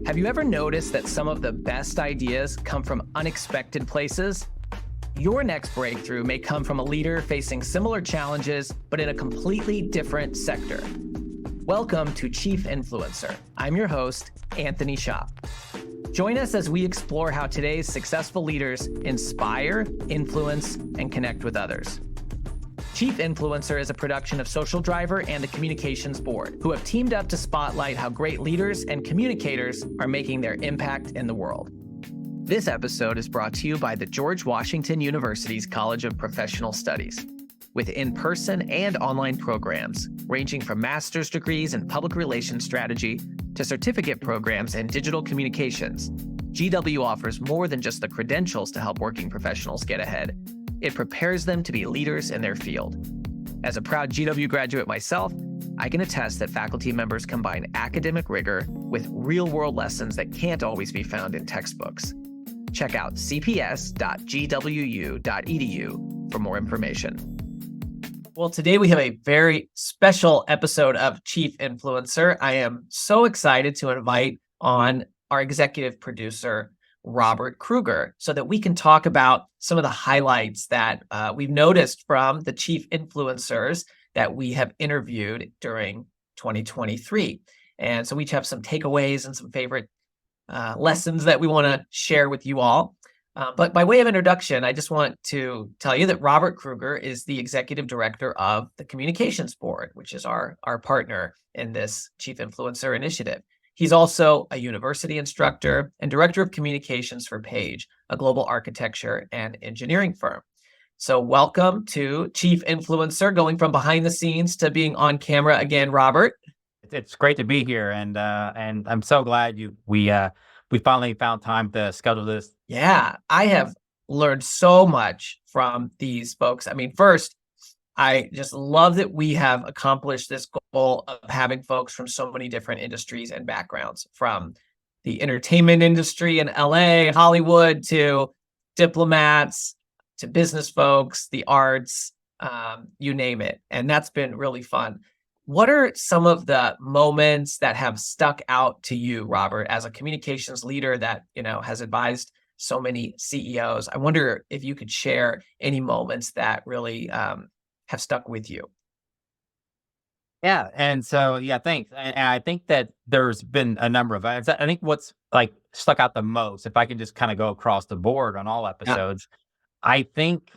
Have you ever noticed that some of the best ideas come from unexpected places? Your next breakthrough may come from a leader facing similar challenges, but in a completely different sector. Welcome to Chief Influencer. I'm your host, Anthony Shop. Join us as we explore how today's successful leaders inspire, influence, and connect with others. Chief Influencer is a production of Social Driver and the Communications Board, who have teamed up to spotlight how great leaders and communicators are making their impact in the world. This episode is brought to you by the George Washington University's College of Professional Studies. With in-person and online programs, ranging from master's degrees in public relations strategy to certificate programs in digital communications, GW offers more than just the credentials to help working professionals get ahead. It prepares them to be leaders in their field. As a proud GW graduate myself, I can attest that faculty members combine academic rigor with real-world lessons that can't always be found in textbooks. Check out cps.gwu.edu for more information. Well, today we have a very special episode of Chief Influencer. I am so excited to invite on our executive producer, Robert Krueger, so that we can talk about some of the highlights that we've noticed from the chief influencers that we have interviewed during 2023. And so we each have some takeaways and some favorite lessons that we want to share with you all. But by way of introduction, I just want to tell you that Robert Krueger is the executive director of the Communications Board, which is our partner in this Chief Influencer initiative. He's also a university instructor and director of communications for Page, a global architecture and engineering firm. So welcome to Chief Influencer, going from behind the scenes to being on camera again, Robert. It's great to be here, and I'm so glad we finally found time to schedule this. Yeah, I have learned so much from these folks. I mean, first, I just love that we have accomplished this goal of having folks from so many different industries and backgrounds, from the entertainment industry in LA, Hollywood, to diplomats, to business folks, the arts, you name it. And that's been really fun. What are some of the moments that have stuck out to you, Robert, as a communications leader that, has advised so many CEOs? I wonder if you could share any moments that really have stuck with you. Yeah, and so thanks. And I think that there's been a number of items. I think what's stuck out the most, if I can just kind of go across the board on all episodes, I think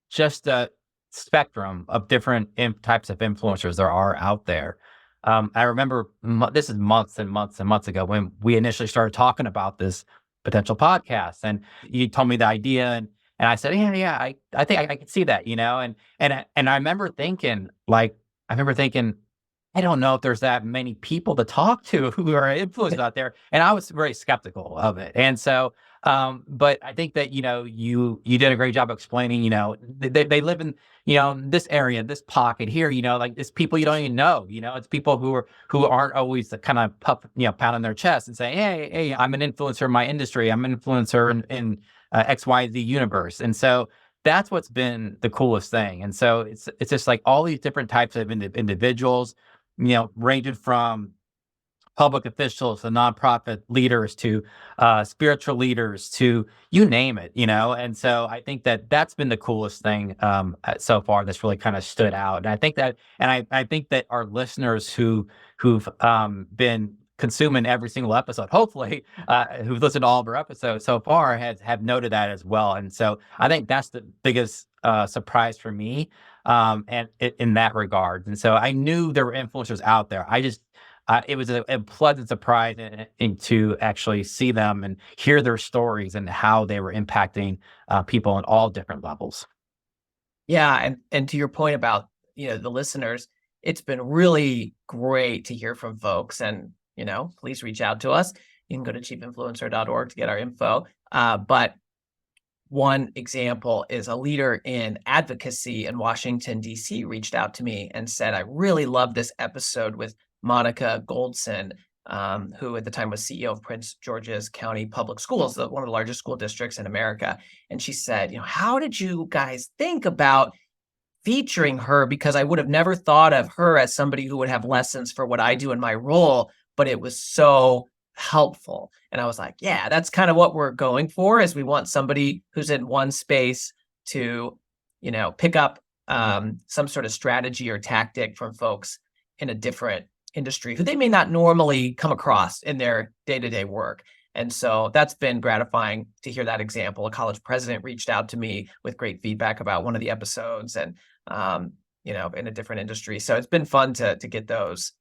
just a spectrum of different types of influencers there are out there. I remember this is months and months and months ago when we initially started talking about this potential podcast, and you told me the idea, and I said, I think I could see that, and I remember thinking, I don't know if there's that many people to talk to who are influencers out there, and I was very skeptical of it, and so. But I think that, you did a great job explaining, they live in, this area, this pocket here, it's people you don't even know, it's people who aren't always the kind of pounding their chest and saying, hey, I'm an influencer in my industry. I'm an influencer in XYZ universe. And so that's what's been the coolest thing. And so it's just like all these different types of individuals, ranging from public officials to nonprofit leaders to spiritual leaders to you name it, and so I think that that's been the coolest thing so far that's really kind of stood out. And I think that, I think that our listeners who've been consuming every single episode, hopefully, who've listened to all of our episodes so far have noted that as well. And so I think that's the biggest surprise for me, and in that regard. And so I knew there were influencers out there. It was a pleasant surprise to actually see them and hear their stories and how they were impacting people on all different levels. Yeah, and to your point about the listeners, it's been really great to hear from folks. And please reach out to us. You can go to chiefinfluencer.org to get our info. But one example is a leader in advocacy in Washington, D.C. reached out to me and said, I really love this episode with Monica Goldson, who at the time was CEO of Prince George's County Public Schools, one of the largest school districts in America. And she said, how did you guys think about featuring her? Because I would have never thought of her as somebody who would have lessons for what I do in my role. but it was so helpful. And I was like, yeah, that's kind of what we're going for, is we want somebody who's in one space to, pick up some sort of strategy or tactic from folks in a different industry who they may not normally come across in their day-to-day work. And so that's been gratifying to hear that example. A college president reached out to me with great feedback about one of the episodes, and in a different industry. So it's been fun to get those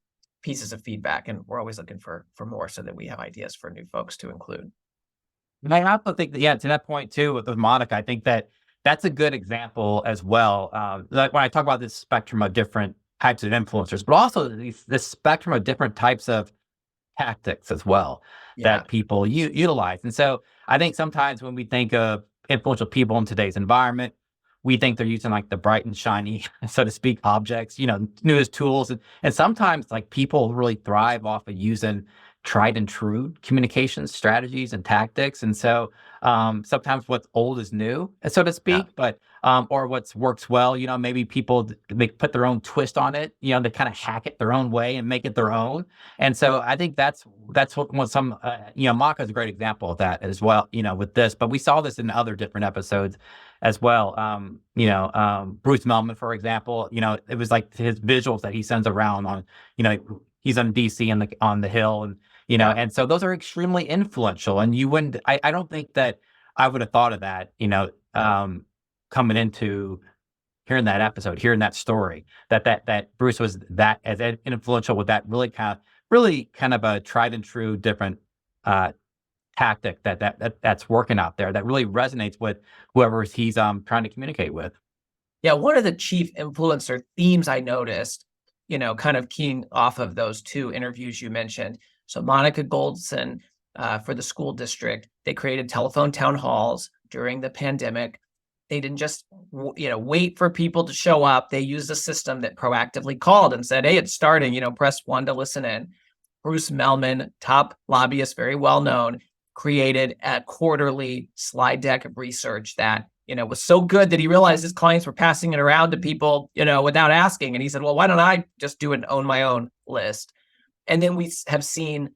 pieces of feedback, and we're always looking for more so that we have ideas for new folks to include. And I also think that, yeah, to that point too, with Monica, I think that that's a good example as well. Like when I talk about this spectrum of different types of influencers, but also this spectrum of different types of tactics as well Yeah. that people utilize. And so I think sometimes when we think of influential people in today's environment, we think they're using like the bright and shiny, so to speak, objects, newest tools. And sometimes like people really thrive off of using tried and true communication strategies and tactics. And so sometimes what's old is new, so to Yeah. speak, but or what's works well, maybe people they put their own twist on it, they kind of hack it their own way and make it their own. And so I think that's what some, Maka is a great example of that as well, with this, but we saw this in other different episodes as well. Bruce Melman, for example, it was like his visuals that he sends around on, he's on DC on the Hill, and, Yeah. and so those are extremely influential. And you wouldn't, I don't think that I would have thought of that, coming into hearing that episode, hearing that story, that Bruce was that as influential with that really kind of a tried and true different tactic that's working out there that really resonates with whoever he's trying to communicate with. Yeah, one of the chief influencer themes I noticed, kind of keying off of those two interviews you mentioned. So Monica Goldson, for the school district, they created telephone town halls during the pandemic. They didn't just wait for people to show up. They used a system that proactively called and said, hey, it's starting, press 1 to listen in. Bruce Melman, top lobbyist, very well known, created a quarterly slide deck of research that was so good that he realized his clients were passing it around to people, without asking. And he said, well, why don't I just do it and own my own list? And then we have seen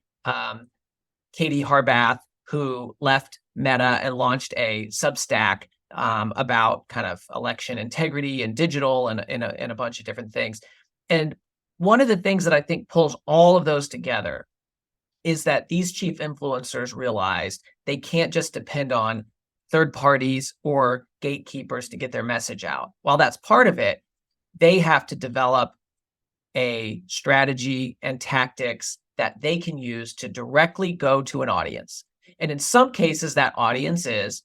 Katie Harbath, who left Meta and launched a Substack about kind of election integrity and digital and a bunch of different things. And one of the things that I think pulls all of those together is that these chief influencers realized they can't just depend on third parties or gatekeepers to get their message out. While that's part of it, they have to develop a strategy and tactics that they can use to directly go to an audience. And in some cases, that audience is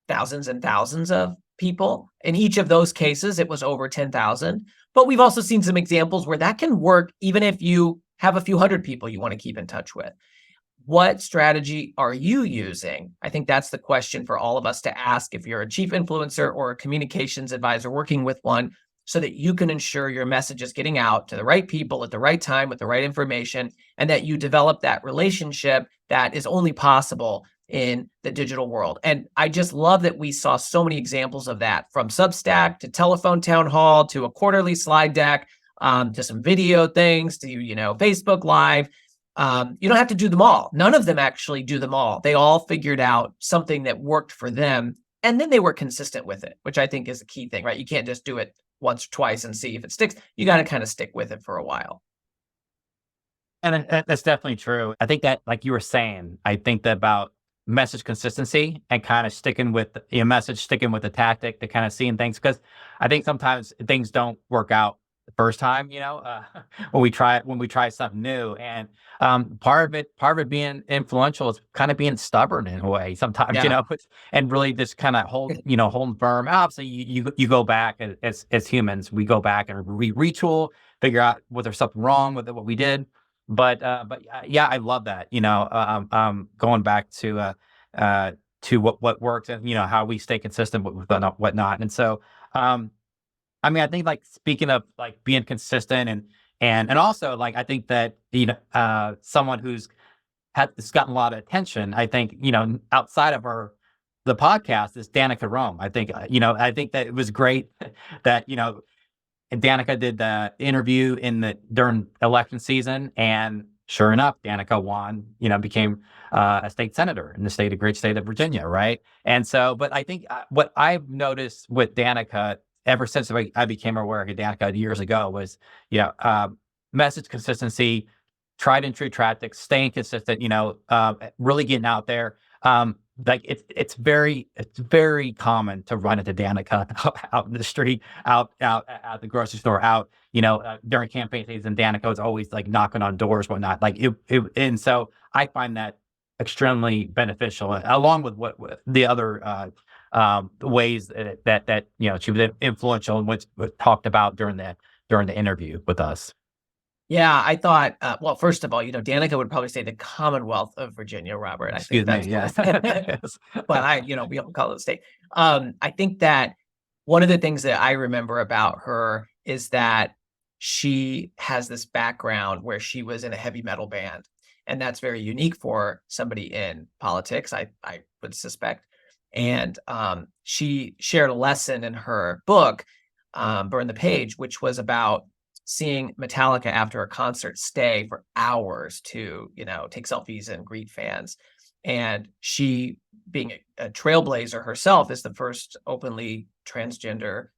thousands and thousands of people. In each of those cases, it was over 10,000. But we've also seen some examples where that can work even if you have a few hundred people you want to keep in touch with. What strategy are you using? I think that's the question for all of us to ask if you're a chief influencer or a communications advisor working with one, so that you can ensure your message is getting out to the right people at the right time with the right information, and that you develop that relationship that is only possible in the digital world. And I just love that we saw so many examples of that, from Substack to telephone town hall to a quarterly slide deck, to some video things, to Facebook Live. You don't have to do them all. None of them actually do them all. They all figured out something that worked for them, and then they were consistent with it, which I think is the key thing, right? You can't just do it once or twice and see if it sticks. You got to kind of stick with it for a while. And that's definitely true. I think that, like you were saying, I think that about message consistency and kind of sticking with your message, sticking with the tactic, to kind of seeing things, because I think sometimes things don't work out the first time, when we try something new. And part of it being influential is kind of being stubborn in a way sometimes, Yeah. and really just kind of holding firm. Obviously, you go back as humans, we go back and we retool, figure out was there something wrong with what we did. But yeah, I love that. Going back to what works, and how we stay consistent with whatnot. And so, I think, like, speaking of like being consistent and also, like, I think that someone who's gotten a lot of attention, I think, outside of the podcast, is Danica Rome. I think I think that it was great that Danica did the interview during election season, and sure enough, Danica won, became a state senator in the great state of Virginia, right? And so, but I think what I've noticed with Danica ever since I became aware of Danica years ago was, message consistency, tried and true tactics, staying consistent, really getting out there. Like it's very common to run into Danica out in the street, out at the grocery store, out, during campaign season. Danica was always like knocking on doors, whatnot. Like and so I find that extremely beneficial, along with what the other ways that she was influential and what talked about during the interview with us. Yeah, I thought, well, first of all, Danica would probably say the Commonwealth of Virginia, Robert. I think Excuse me. that's Yes. Yes. but we don't call it a state. I think that one of the things that I remember about her is that she has this background where she was in a heavy metal band, and that's very unique for somebody in politics, I would suspect. And she shared a lesson in her book, Burn the Page, which was about seeing Metallica after a concert stay for hours to, take selfies and greet fans. And she, being a trailblazer herself, is the first openly transgender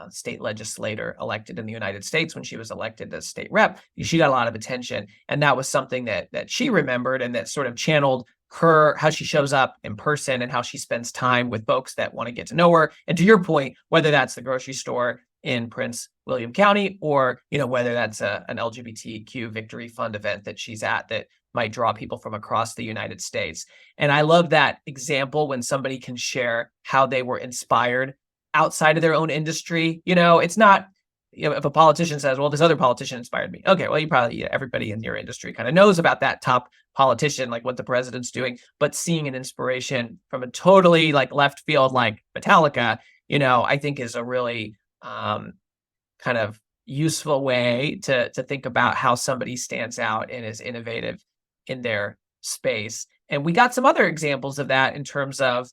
state legislator elected in the United States. When she was elected as state rep, she got a lot of attention. And that was something that she remembered, and that sort of channeled how she shows up in person and how she spends time with folks that want to get to know her. And to your point, whether that's the grocery store in Prince William County, or whether that's an LGBTQ Victory Fund event that she's at that might draw people from across the United States. And I love that example when somebody can share how they were inspired outside of their own industry. It's not, if a politician says, well, this other politician inspired me. Okay, well, you probably, everybody in your industry kind of knows about that top politician, like what the president's doing, but seeing an inspiration from a totally like left field, like Metallica, I think is a really kind of useful way to think about how somebody stands out and is innovative in their space. And we got some other examples of that in terms of,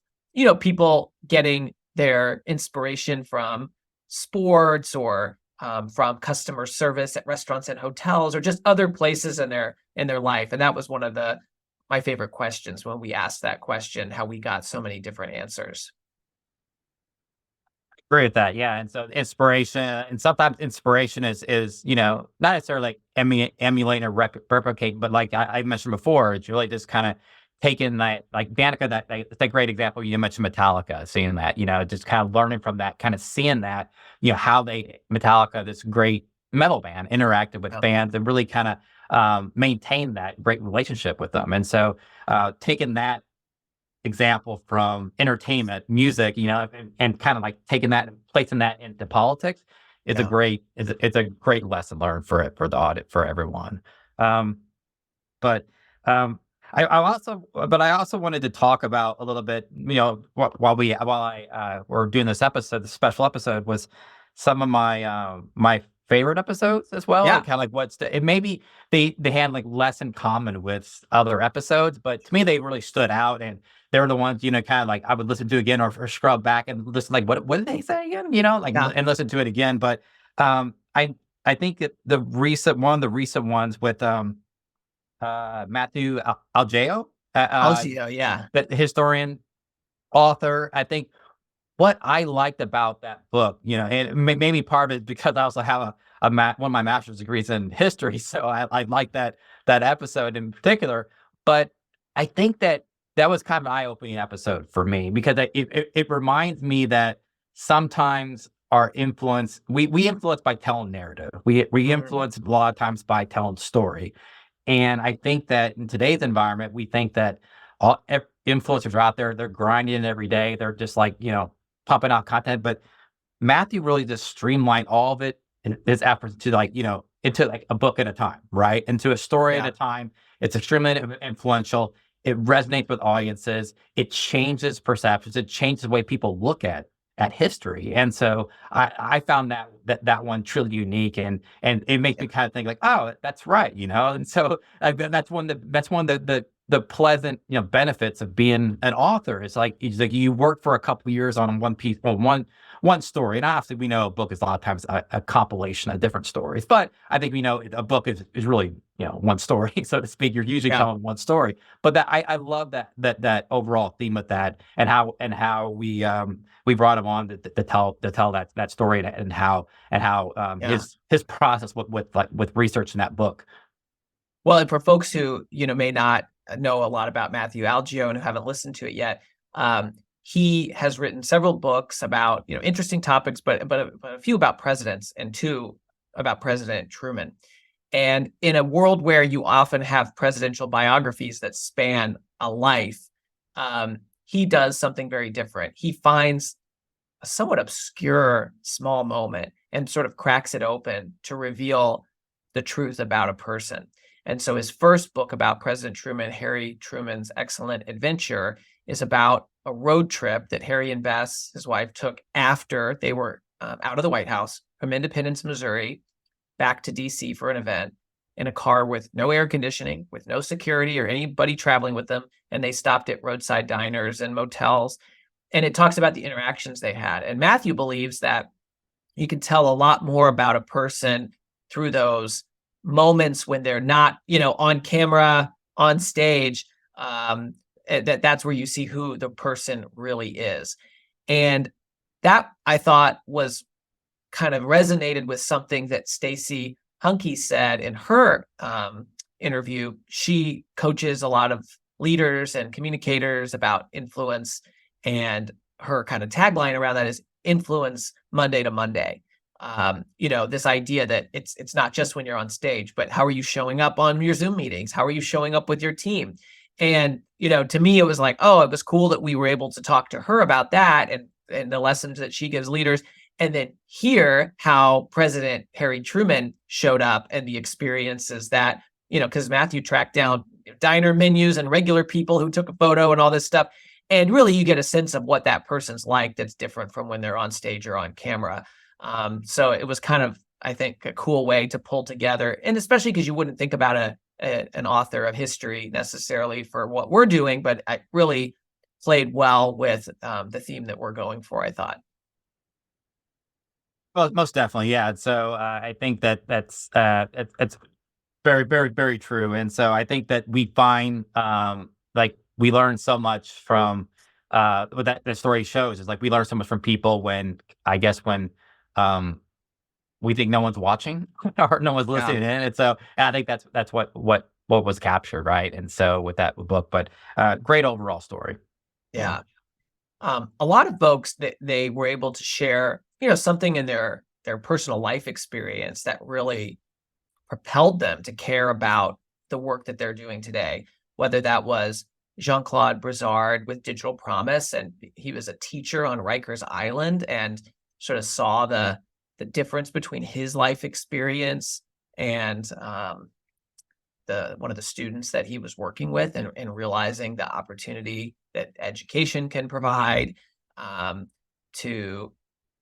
people getting their inspiration from sports, or from customer service at restaurants and hotels, or just other places in their life. And that was one of my favorite questions when we asked that question, how we got so many different answers. Agree with that. Yeah. And so inspiration, and sometimes inspiration is, not necessarily like emulating or replicate, but like I mentioned before, it's really just kind of taking that, like Danica, that's a great example. You mentioned Metallica, seeing that, just kind of learning from that, kind of seeing that, how Metallica, this great metal band, interacted with fans and really kind of maintained that great relationship with them. And so taking that example from entertainment, music, and kind of like taking that and placing that into politics is it's a great lesson learned for the audit, for everyone. But I also wanted to talk about a little bit, while I were doing this special episode, was some of my favorite episodes as well. Yeah. Kind of like it maybe they had like less in common with other episodes, but to me they really stood out, and they were the ones, kind of like I would listen to again, or scrub back and listen, like what did they say again, and listen to it again. But I think that one of the recent ones with Matthew Algeo, Yeah. the historian, author. I think what I liked about that book, and maybe part of it because I also have one of my master's degrees in history, so I like that episode in particular. But I think that was kind of an eye-opening episode for me, because it reminds me that sometimes our influence, we influence by telling narrative. We influence a lot of times by telling story. And I think that in today's environment, we think that all influencers are out there, they're grinding every day. They're just like, pumping out content. But Matthew really just streamlined all of it in his efforts to into like a book at a time, right? Into a story at a time. It's extremely influential. It resonates with audiences. It changes perceptions. It changes the way people look at history. And so I found that one truly unique, and it makes me kind of think like, oh, that's right, And so that's one of the the pleasant, benefits of being an author. It's like you work for a couple of years on one piece, or one story. And obviously we know a book is a lot of times a compilation of different stories, but I think we know a book is really, one story, so to speak. You're usually Yeah. telling one story. But I love that overall theme of that, and how we brought him on to tell that story, and how Yeah. his process with researching that book. Well, and for folks who, may not know a lot about Matthew Algeo and who haven't listened to it yet, he has written several books about, interesting topics, but a few about presidents and two about President Truman. And in a world where you often have presidential biographies that span a life, he does something very different. He finds a somewhat obscure small moment and sort of cracks it open to reveal the truth about a person. And so his first book about President Truman, Harry Truman's Excellent Adventure, is about a road trip that Harry and Bess, his wife, took after they were out of the White House from Independence, Missouri, back to DC for an event in a car with no air conditioning, with no security or anybody traveling with them. And they stopped at roadside diners and motels. And it talks about the interactions they had. And Matthew believes that you can tell a lot more about a person through those moments when they're not, on camera, on stage. That's where you see who the person really is. And that, I thought, was kind of resonated with something that Stacey Hunke said in her interview. She coaches a lot of leaders and communicators about influence, and her kind of tagline around that is influence Monday to Monday. This idea that it's not just when you're on stage, but how are you showing up on your Zoom meetings? How are you showing up with your team? And, to me, it was like, oh, it was cool that we were able to talk to her about that and the lessons that she gives leaders. And then hear how President Harry Truman showed up and the experiences that, because Matthew tracked down diner menus and regular people who took a photo and all this stuff. And really, you get a sense of what that person's like that's different from when they're on stage or on camera. So it was kind of, I think, a cool way to pull together, and especially because you wouldn't think about an author of history necessarily for what we're doing, but I really played well with the theme that we're going for, I thought. Well, most definitely, yeah. So I think that's very, very, very true. And so I think that we find, like, we learn so much from what that the story shows is, like, we learn so much from people when, I guess, when we think no one's watching or no one's Yeah. listening in. And so I think that's what was captured, right? And so with that book, but great overall story. Yeah. A lot of folks that they were able to share, something in their personal life experience that really propelled them to care about the work that they're doing today. Whether that was Jean-Claude Brizard with Digital Promise, and he was a teacher on Rikers Island and sort of saw the difference between his life experience and the one of the students that he was working with, and realizing the opportunity that education can provide, to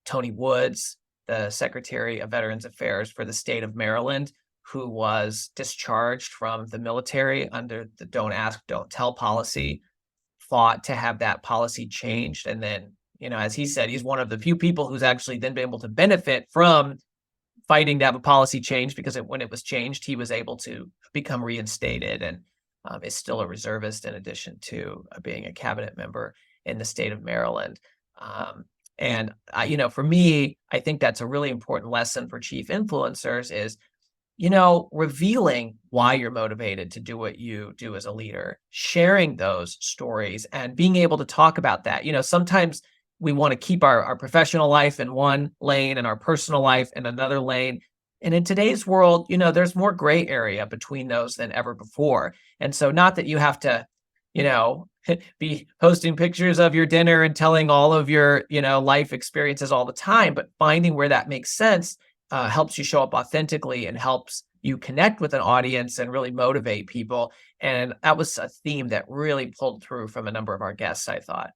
Tony Woods, the Secretary of Veterans Affairs for the state of Maryland, who was discharged from the military under the Don't Ask, Don't Tell policy, fought to have that policy changed. And then, as he said, he's one of the few people who's actually then been able to benefit from fighting to have a policy change, because when it was changed, he was able to become reinstated, and is still a reservist in addition to being a cabinet member in the state of Maryland. And for me, I think that's a really important lesson for chief influencers is, revealing why you're motivated to do what you do as a leader, sharing those stories and being able to talk about that. Sometimes we want to keep our professional life in one lane and our personal life in another lane. And in today's world, there's more gray area between those than ever before. And so, not that you have to, be posting pictures of your dinner and telling all of your, life experiences all the time, but finding where that makes sense helps you show up authentically and helps you connect with an audience and really motivate people. And that was a theme that really pulled through from a number of our guests, I thought.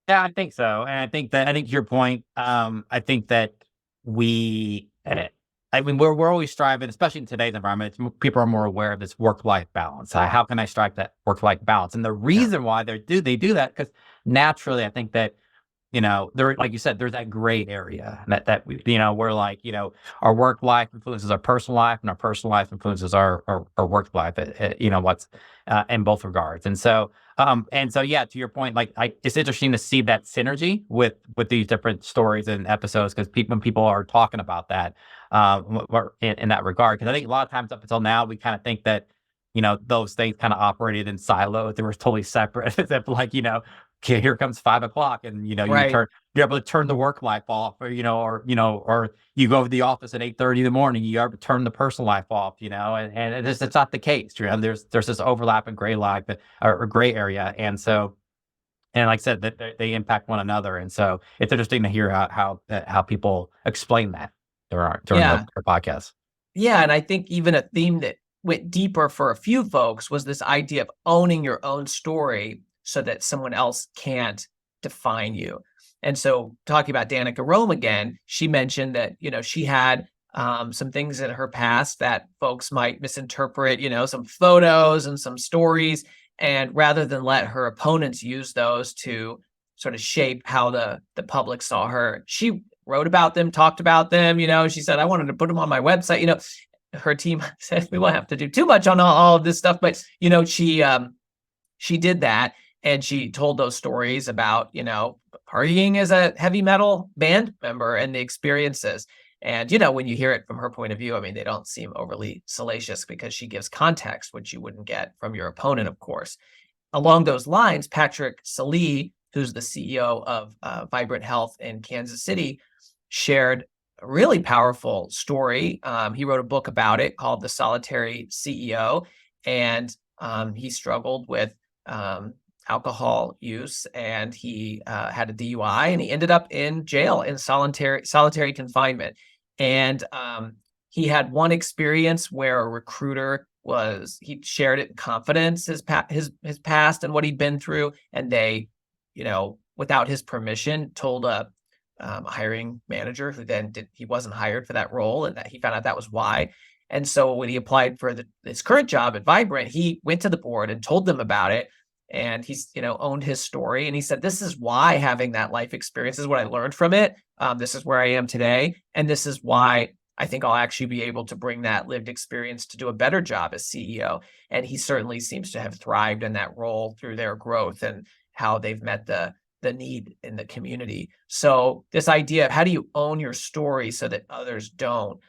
Yeah, I think so. And I think to your point, I think that we I mean, we're always striving, especially in today's environment. People are more aware of this work-life balance. How can I strike that work-life balance? And the Yeah. reason why they do that, because naturally, I think that, there, like you said, there's that gray area that we, we're like, our work life influences our personal life, and our personal life influences our work life. What's in both regards. And so, yeah, to your point, like, it's interesting to see that synergy with these different stories and episodes, because when people are talking about that, in that regard, because I think a lot of times up until now, we kind of think that, those things kind of operated in silos. They were totally separate. Except like, okay, here comes 5 o'clock, and Right. you're able to turn the work life off, or you go to the office at 8:30 in the morning, you able to turn the personal life off, and it's not the case. There's this overlap in gray life, or gray area, and like I said, that they impact one another, and so it's interesting to hear how people explain that during Yeah. the podcast. Yeah, and I think even a theme that went deeper for a few folks was this idea of owning your own story so that someone else can't define you. And so, talking about Danica Rome again, she mentioned that, she had some things in her past that folks might misinterpret, some photos and some stories. And rather than let her opponents use those to sort of shape how the public saw her, she wrote about them, talked about them. She said, I wanted to put them on my website. Her team said we won't have to do too much on all of this stuff, but she did that, and she told those stories about partying as a heavy metal band member and the experiences. And when you hear it from her point of view, I mean, they don't seem overly salacious because she gives context, which you wouldn't get from your opponent, of course. Along those lines, Patrick Salee, who's the CEO of Vibrant Health in Kansas City, shared a really powerful story. He wrote a book about it called The Solitary CEO, and he struggled with alcohol use, and he had a DUI, and he ended up in jail in solitary confinement. And he had one experience where a recruiter he shared it in confidence, his past and what he'd been through, and they, without his permission, told a hiring manager, who then he wasn't hired for that role, and that he found out that was why. And so when he applied for his current job at Vibrant, he went to the board and told them about it. And he's, owned his story. And he said, this is why having that life experience is what I learned from it. This is where I am today. And this is why I think I'll actually be able to bring that lived experience to do a better job as CEO. And he certainly seems to have thrived in that role through their growth and how they've met the need in the community. So this idea of how do you own your story so that others don't,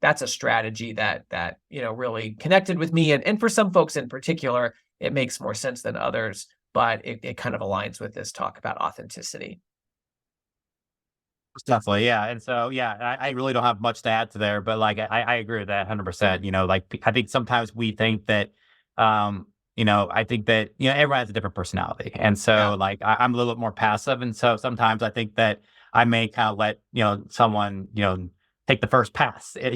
that's a strategy that really connected with me. And for some folks in particular, it makes more sense than others, but it kind of aligns with this talk about authenticity. Definitely, yeah. And so, yeah, I really don't have much to add to there, but like I agree with that 100%. Like, I think sometimes we think that, I think that everyone has a different personality, and so Yeah. like I'm a little bit more passive, and so sometimes I think that I may kind of let someone take the first pass, and,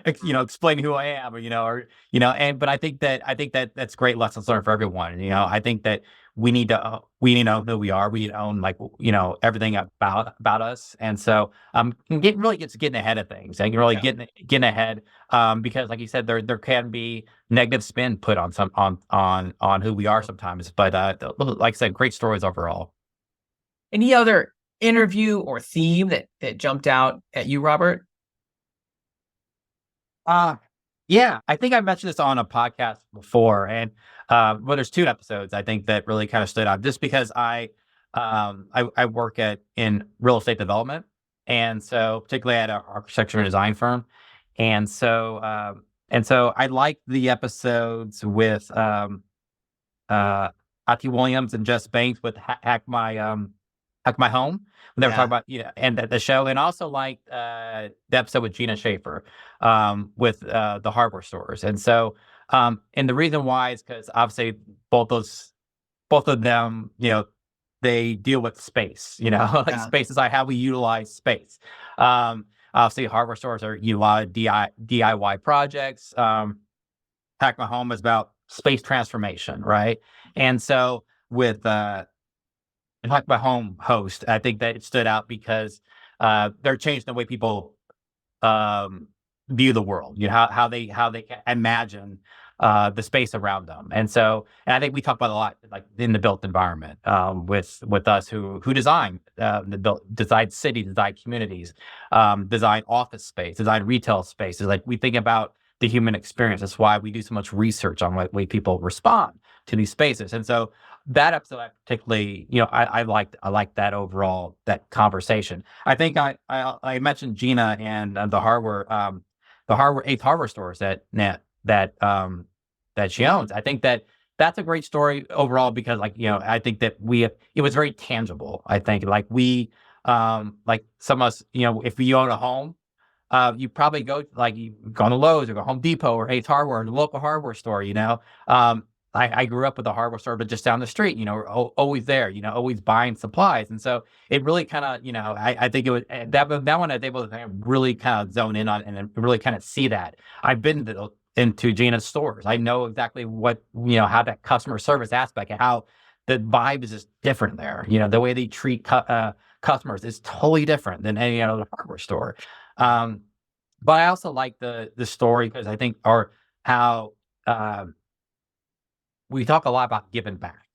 explain who I am, and but I think that that's great lessons learned for everyone. I think that we need to know who we are. We need to own, like, everything about us. And so, getting ahead of things, and really Yeah. getting ahead, because like you said, there can be negative spin put on on who we are sometimes. But like I said, great stories overall. Any other interview or theme that jumped out at you, Robert? Uh yeah, I think I mentioned this on a podcast before, and well, there's two episodes I think that really kind of stood out, just because I work in real estate development, and so particularly at an architecture and design firm, and so I like the episodes with uh Ati Williams and Jess Banks with Hack My Home, when they were talking Yeah. about, and the show, and also like the episode with Gina Schaefer, with the hardware stores. And so, and the reason why is because obviously both of them, they deal with space, like Yeah. space is like how we utilize space. Obviously hardware stores are a lot of DIY projects. Hack My Home is about space transformation, right? And so with Hack My Home host, I think that it stood out because they're changing the way people view the world, how they imagine the space around them. And I think we talk about a lot, like in the built environment, with us who design the design city, design communities, design office space, design retail spaces. Like we think about the human experience. That's why we do so much research on what way people respond to these spaces. And so that episode, I particularly, I liked that overall, that conversation. I think I mentioned Gina and the eighth hardware stores that she owns. I think that's a great story overall because, like, I think that it was very tangible. I think like like some of us, if you own a home, you probably go to Lowe's or go Home Depot or Ace Hardware, the local hardware store. I grew up with a hardware store, but just down the street. We're always there. Always buying supplies, and so it really kind of, I think it was that one I was able to kind of really kind of zone in on and really kind of see that. I've been into Gina's stores. I know exactly what how that customer service aspect and how the vibe is just different there. The way they treat customers is totally different than any other hardware store. But I also like the story because I think how we talk a lot about giving back,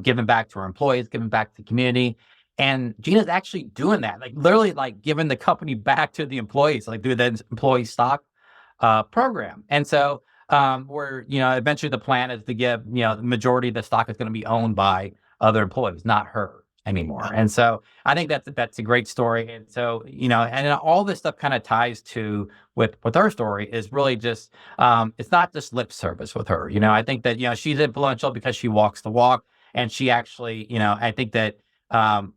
giving back to our employees, giving back to the community. And Gina's actually doing that, like literally like giving the company back to the employees, like through the employee stock program. And so where, eventually the plan is to give, the majority of the stock is going to be owned by other employees, not her anymore. Wow. And so I think that's a great story. And so, and all this stuff kind of ties to with her story is really just, it's not just lip service with her. I think that, she's influential because she walks the walk, and she actually, I think that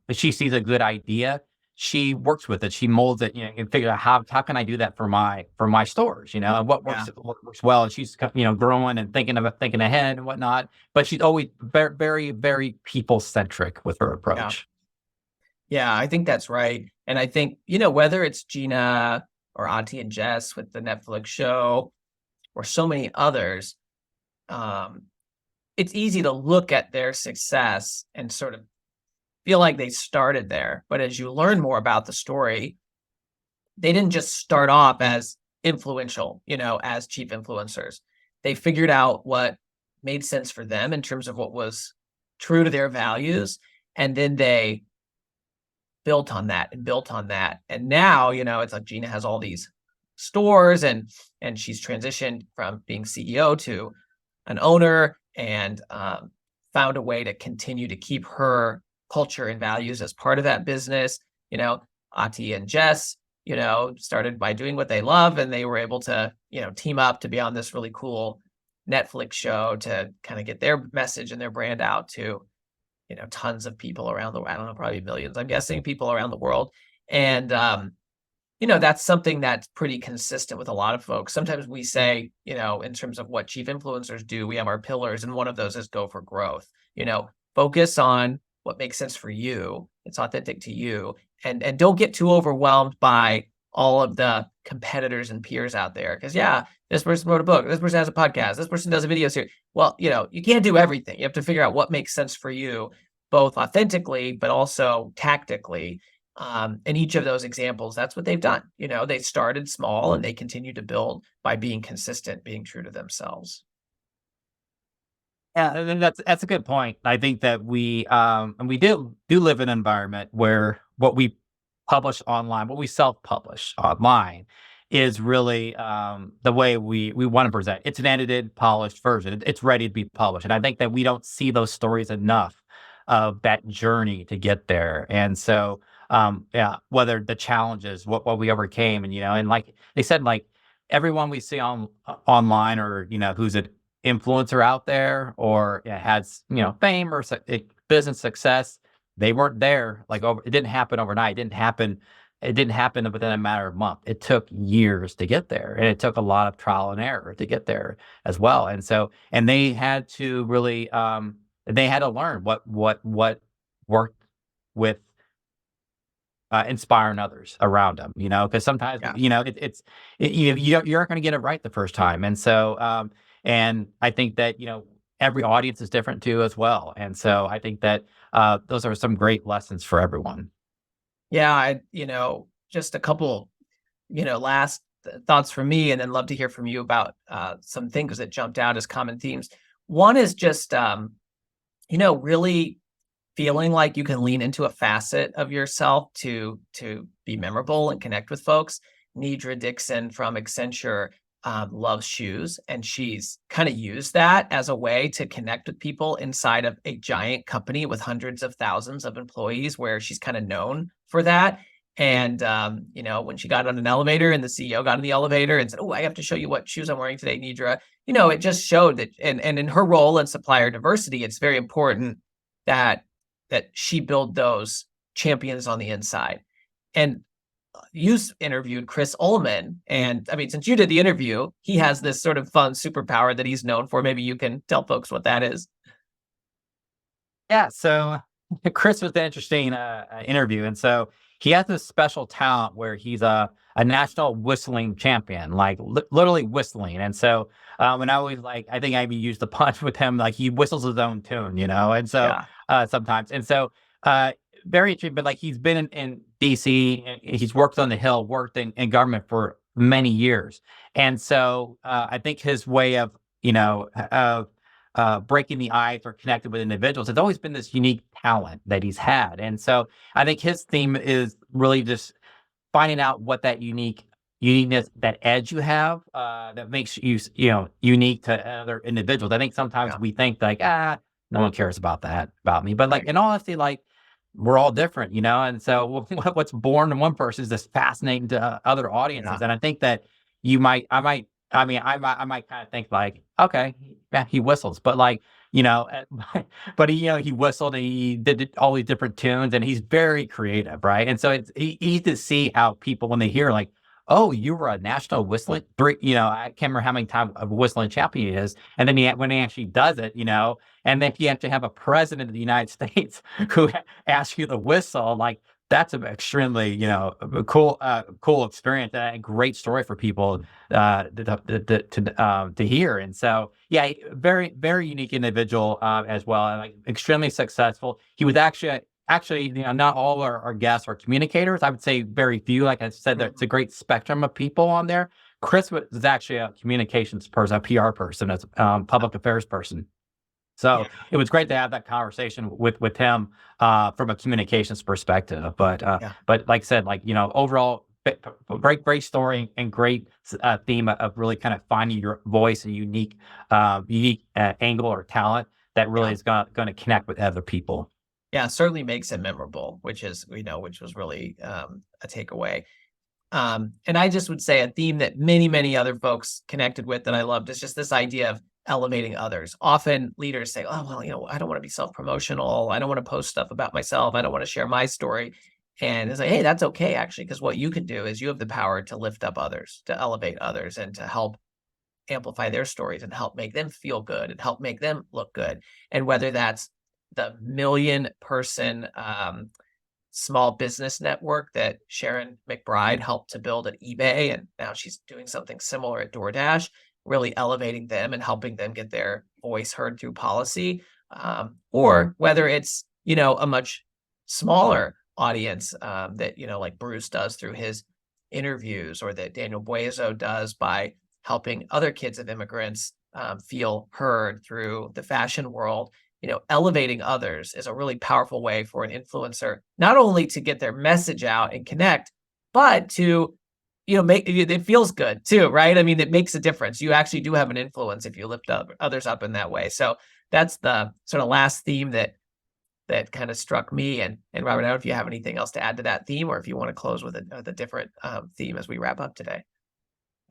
if she sees a good idea, she works with it, she molds it, and figure out how can I do that for my stores, and what works well. And she's, growing and thinking ahead and whatnot, but she's always very, very, very people centric with her approach. Yeah, I think that's right. And I think, whether it's Gina or Auntie and Jess with the Netflix show or so many others, it's easy to look at their success and sort of feel like they started there. But as you learn more about the story, they didn't just start off as influential, as chief influencers. They figured out what made sense for them in terms of what was true to their values. And then they built on that and built on that. And now, it's like Gina has all these stores and she's transitioned from being CEO to an owner and found a way to continue to keep her culture and values as part of that business. Ati and Jess, started by doing what they love, and they were able to, team up to be on this really cool Netflix show to kind of get their message and their brand out to, tons of people around the world. I don't know, probably millions, I'm guessing, people around the world. And, that's something that's pretty consistent with a lot of folks. Sometimes we say, in terms of what chief influencers do, we have our pillars, and one of those is go for growth. Focus on what makes sense for you. It's authentic to you. And don't get too overwhelmed by all of the competitors and peers out there. Because this person wrote a book, this person has a podcast, this person does a video series. Well, you can't do everything. You have to figure out what makes sense for you, both authentically, but also tactically. In each of those examples, that's what they've done. They started small and they continue to build by being consistent, being true to themselves. Yeah, and that's a good point. I think that we and we do live in an environment where what we publish online, what we self-publish online, is really the way we want to present. It's an edited, polished version. It's ready to be published, and I think that we don't see those stories enough of that journey to get there. And so, whether the challenges, what we overcame, and like they said, like everyone we see online, or who's an influencer out there, or has fame or business success, they weren't there. Like it didn't happen overnight. It didn't happen within a matter of months. It took years to get there, and it took a lot of trial and error to get there as well. And so, and they had to really, they had to learn what worked with inspiring others around them. Because sometimes you aren't going to get it right the first time. And so, and I think that every audience is different too as well. And so I think that those are some great lessons for everyone. Yeah, just a couple last thoughts from me, and then love to hear from you about some things that jumped out as common themes. One is just, really feeling like you can lean into a facet of yourself to be memorable and connect with folks. Nidra Dixon from Accenture loves shoes, and she's kind of used that as a way to connect with people inside of a giant company with hundreds of thousands of employees, where she's kind of known for that. And when she got on an elevator and the CEO got in the elevator and said, "Oh, I have to show you what shoes I'm wearing today, Nidra," it just showed that, and in her role in supplier diversity, it's very important that she build those champions on the inside. And you interviewed Chris Ullman, and I mean, since you did the interview, he has this sort of fun superpower that he's known for. Maybe you can tell folks what that is. Yeah, so Chris was an interesting interview, and so he has this special talent where he's a national whistling champion, like literally whistling. And so, and I always I think I even used the punch with him, like he whistles his own tune, and so sometimes, and so very interesting. But like he's been in DC, and he's worked on the Hill, worked in government for many years, and so I think his way of breaking the ice or connected with individuals, it's always been this unique talent that he's had. And so I think his theme is really just finding out what that uniqueness, that edge you have, that makes you, unique to other individuals. I think sometimes we think no one cares about that about me, but in all honesty, we're all different, and so what's born in one person is just fascinating to other audiences. And I think that I might kind of think okay, yeah, he whistles, but but he whistled and he did all these different tunes, and he's very creative, right? And so it's easy to see how people, when they hear oh, you were a national whistling, I can't remember how many times a whistling champion he is, and then when he actually does it, and then you have to have a president of the United States who asks you to whistle, that's an extremely, cool experience, and a great story for people to hear. And so, yeah, very, very unique individual as well, and extremely successful. He was actually, not all our guests are communicators. I would say very few. Like I said, there's a great spectrum of people on there. Chris was actually a communications person, a PR person, a public affairs person. So it was great to have that conversation with him from a communications perspective. But like I said, overall, great story and great theme of really kind of finding your voice and unique angle or talent that really is going to connect with other people. Yeah, certainly makes it memorable, which was really a takeaway. And I just would say a theme that many, many other folks connected with that I loved is just this idea of elevating others. Often leaders say, "Oh, well, I don't want to be self-promotional. I don't want to post stuff about myself. I don't want to share my story." And it's hey, that's okay, actually, because what you can do is you have the power to lift up others, to elevate others, and to help amplify their stories and help make them feel good and help make them look good. And whether that's the 1,000,000-person small business network that Sharon McBride helped to build at eBay, and now she's doing something similar at DoorDash, really elevating them and helping them get their voice heard through policy, or whether it's a much smaller audience that like Bruce does through his interviews, or that Daniel Buezo does by helping other kids of immigrants feel heard through the fashion world. Elevating others is a really powerful way for an influencer, not only to get their message out and connect, but to, make it feels good too, right? I mean, it makes a difference. You actually do have an influence if you lift others up in that way. So that's the sort of last theme that kind of struck me. And Robert, I don't know if you have anything else to add to that theme, or if you want to close with a different theme as we wrap up today.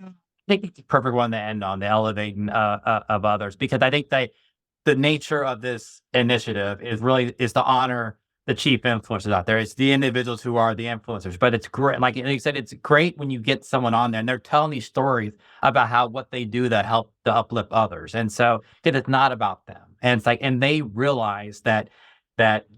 I think it's a perfect one to end on, the elevating of others, because I think the nature of this initiative is to honor the chief influencers out there. It's the individuals who are the influencers, but it's great. Like you said, it's great when you get someone on there and they're telling these stories about what they do that help to uplift others. And so it's not about them. And it's and they realize that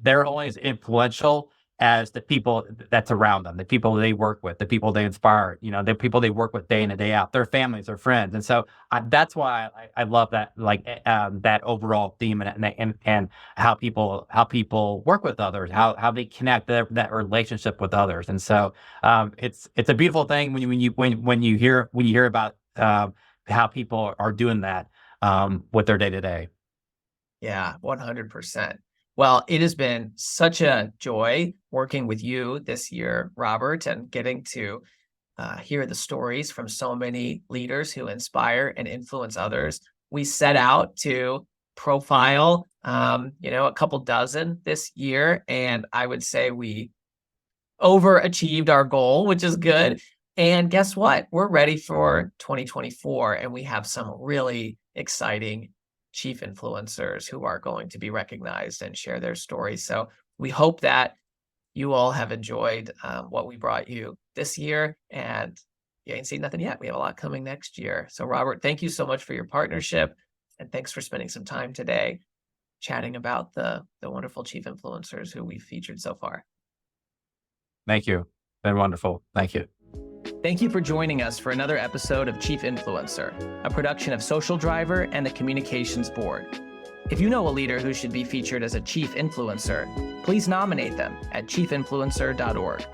they're only as influential as the people that's around them, the people they work with, the people they inspire, the people they work with day in and day out, their families, their friends. And so that's why I love that, that overall theme and how people work with others, how they connect that relationship with others. And so it's a beautiful thing when you hear about how people are doing that with their day to day. Yeah, 100%. Well, it has been such a joy working with you this year, Robert, and getting to hear the stories from so many leaders who inspire and influence others. We set out to profile, a couple dozen this year, and I would say we overachieved our goal, which is good. And guess what? We're ready for 2024, and we have some really exciting chief influencers who are going to be recognized and share their stories. So we hope that you all have enjoyed what we brought you this year, and you ain't seen nothing yet. We have a lot coming next year. So Robert, thank you so much for your partnership, and thanks for spending some time today chatting about the wonderful chief influencers who we've featured so far. Thank you. Been wonderful. Thank you. Thank you for joining us for another episode of Chief Influencer, a production of Social Driver and the Communications Board. If you know a leader who should be featured as a chief influencer, please nominate them at chiefinfluencer.org.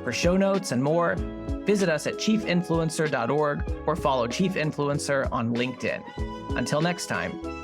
For show notes and more, visit us at chiefinfluencer.org or follow Chief Influencer on LinkedIn. Until next time.